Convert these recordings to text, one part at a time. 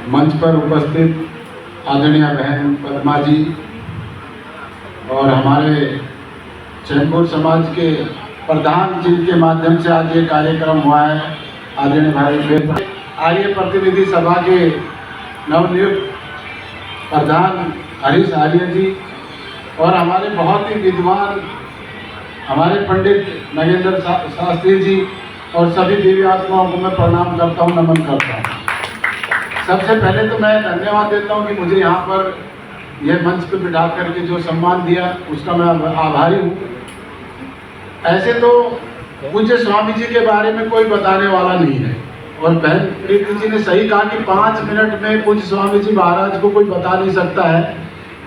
मंच पर उपस्थित आदरणीय बहन पद्मा जी और हमारे चैनपुर समाज के प्रधान जी के माध्यम से आज ये कार्यक्रम हुआ है। आदरणीय भाई आर्य प्रतिनिधि सभा के नवनियुक्त प्रधान हरीश आर्य जी और हमारे बहुत ही विद्वान हमारे पंडित नगेंद्र शास्त्री जी और सभी देवी आत्माओं को मैं प्रणाम करता हूँ, नमन करता हूँ। सबसे पहले तो मैं धन्यवाद देता हूँ कि मुझे यहाँ पर यह मंच पर बिठा करके जो सम्मान दिया उसका मैं आभारी हूँ। ऐसे तो पूज्य स्वामी जी के बारे में कोई बताने वाला नहीं है और बहन प्रीति जी ने सही कहा कि 5 मिनट में पूज्य स्वामी जी महाराज को कोई बता नहीं सकता है।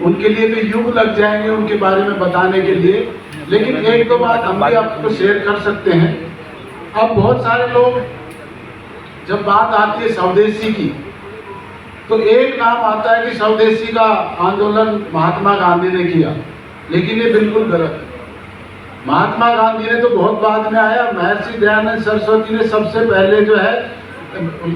उनके लिए तो युग लग जाएंगे उनके बारे में बताने के लिए, लेकिन एक दो बात हम भी आपको शेयर कर सकते हैं। अब बहुत सारे लोग जब बात आती है स्वदेशी की तो एक नाम आता है कि स्वदेशी का आंदोलन महात्मा गांधी ने किया, लेकिन ये बिल्कुल गलत है। महात्मा गांधी ने तो बहुत बाद में आया। महर्षि दयानंद सरस्वती ने सबसे पहले जो है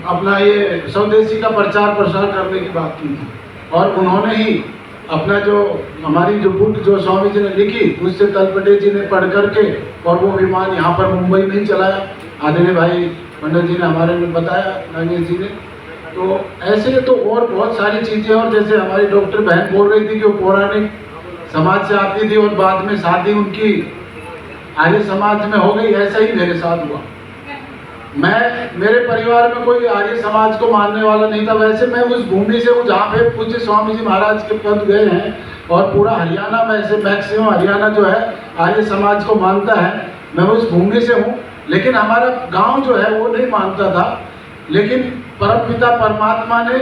अपना ये स्वदेशी का प्रचार प्रसार करने की बात की थी और उन्होंने ही अपना जो हमारी जो बुक जो स्वामी जी ने लिखी उससे तलपटे जी ने पढ़ करके और वो विमान यहाँ पर मुंबई में ही चलाया। आदरणीय भाई पंडित जी ने हमारे में बताया, नागेश जी ने। तो ऐसे तो और बहुत सारी चीज़ें, और जैसे हमारी डॉक्टर बहन बोल रही थी कि वो पौराणिक समाज से आती थी और बाद में शादी उनकी आर्य समाज में हो गई, ऐसा ही मेरे साथ हुआ। मेरे परिवार में कोई आर्य समाज को मानने वाला नहीं था। वैसे मैं उस भूमि से हूँ जहाँ पे पूज्य स्वामी जी महाराज के पद गए हैं और पूरा हरियाणा में से मैक्सिमम हरियाणा जो है आर्य समाज को मानता है। मैं उस भूमि से हूँ, लेकिन हमारा गांव जो है वो नहीं मानता था। लेकिन परमपिता परमात्मा ने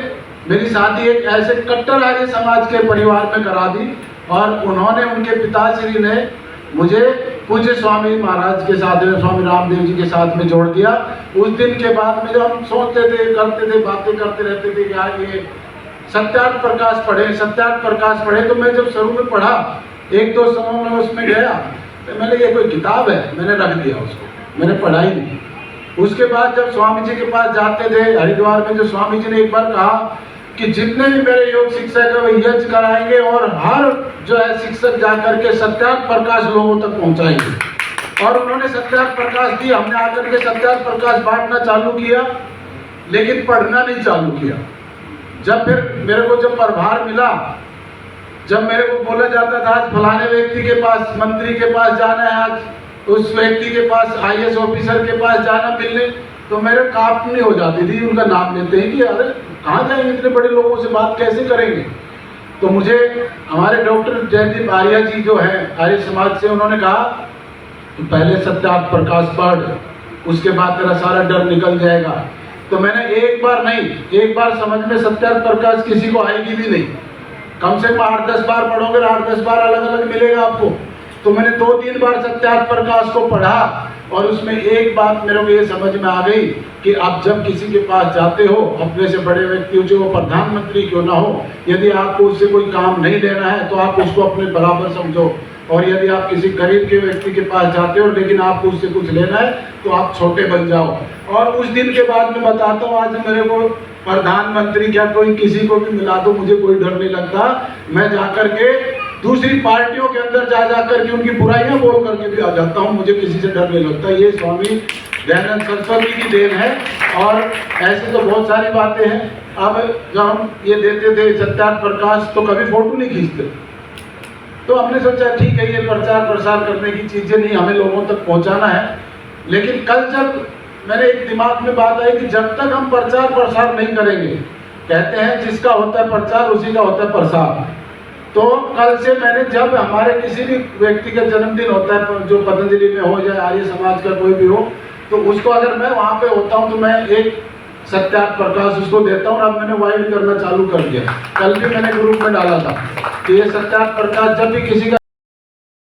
मेरी शादी एक ऐसे कट्टर आर्य समाज के परिवार में करा दी और उन्होंने उनके पिताश्री ने मुझे पूज्य स्वामी महाराज के साथ में, स्वामी रामदेव जी के साथ में जोड़ दिया। उस दिन के बाद में जब हम सोचते थे, करते थे, बातें करते रहते थे कि यार ये सत्यार्थ प्रकाश पढ़े, सत्यार्थ प्रकाश पढ़े। तो मैं जब शुरू में पढ़ा, एक दो समय में उसमें गया तो मैंने ये कोई किताब है, मैंने रख दिया उसको, मैंने पढ़ा ही नहीं। उसके बाद जब स्वामी जी के पास जाते थे हरिद्वार में, जो स्वामी जी ने एक बार कहा कि जितने भी मेरे योग शिक्षक है वो यज्ञ कराएंगे और हर जो है शिक्षक जाकर के सत्यार्थ प्रकाश लोगों तक पहुंचाएंगे। और उन्होंने सत्यार्थ प्रकाश दी। हमने आकर के सत्यार्थ प्रकाश बांटना चालू किया, लेकिन पढ़ना नहीं चालू किया। जब फिर मेरे को जब प्रभार मिला, जब मेरे को बोला जाता था आज फलाने व्यक्ति के पास, मंत्री के पास जाना है, आज उस व्यक्ति के पास, IAS ऑफिसर के पास जाना मिलने, तो मेरे कांपनी हो जाती थी उनका नाम लेते ही कि अरे कहाँ जाएंगे, इतने बड़े लोगों से बात कैसे करेंगे। तो मुझे हमारे डॉक्टर जयदीप आर्या जी जो है आर्य समाज से, उन्होंने कहा तो पहले सत्यार्थ प्रकाश पढ़, उसके बाद तेरा सारा डर निकल जाएगा। तो मैंने एक बार नहीं, एक बार समझ में सत्यार्थ प्रकाश किसी को आएगी भी नहीं। कम से कम 8-10 बार पढ़ोगे, 8-10 बार अलग अलग मिलेगा आपको। तो मैंने 2-3 बार सत्यार्थ प्रकाश को पढ़ा और उसमें एक बात मेरे को ये समझ में आ गई कि आप जब किसी के पास जाते हो, अपने से बड़े व्यक्ति, जो प्रधानमंत्री क्यों ना हो, यदि आपको उससे कोई काम नहीं लेना है तो आप उसको अपने बराबर समझो। और यदि आप किसी गरीब के व्यक्ति के पास जाते हो लेकिन आपको उससे कुछ लेना है तो आप छोटे बन जाओ। और उस दिन के बाद मैं बताता हूँ, आज मेरे को प्रधानमंत्री क्या कोई किसी को भी मिला दो, मुझे कोई डर नहीं लगता। मैं जाकर के दूसरी पार्टियों के अंदर जा कर के उनकी बुराइयां बोल करके भी आ जाता हूं, मुझे किसी से डर नहीं लगता। ये स्वामी दयानंद सरस्वती की देन है। और ऐसे तो बहुत सारी बातें हैं। अब जब हम ये देते थे सत्यार्थ प्रकाश तो कभी फोटो नहीं खींचते, तो हमने सोचा ठीक है ये प्रचार प्रसार करने की चीजें नहीं, हमें लोगों तक पहुंचाना है। लेकिन कल जब मेरे एक दिमाग में बात आई कि जब तक हम प्रचार प्रसार नहीं करेंगे, कहते हैं जिसका होता है प्रचार उसी का होता है प्रसार। तो कल से मैंने, जब हमारे किसी भी व्यक्ति का जन्मदिन होता है, जो पतंजलि में हो जाए, आर्य समाज का कोई भी हो, तो उसको अगर मैं वहाँ पे होता हूँ तो मैं एक सत्यार्थ प्रकाश उसको देता हूँ। अब मैंने वाइड करना चालू कर दिया। कल भी मैंने ग्रुप में डाला था कि ये सत्यार्थ प्रकाश जब भी किसी का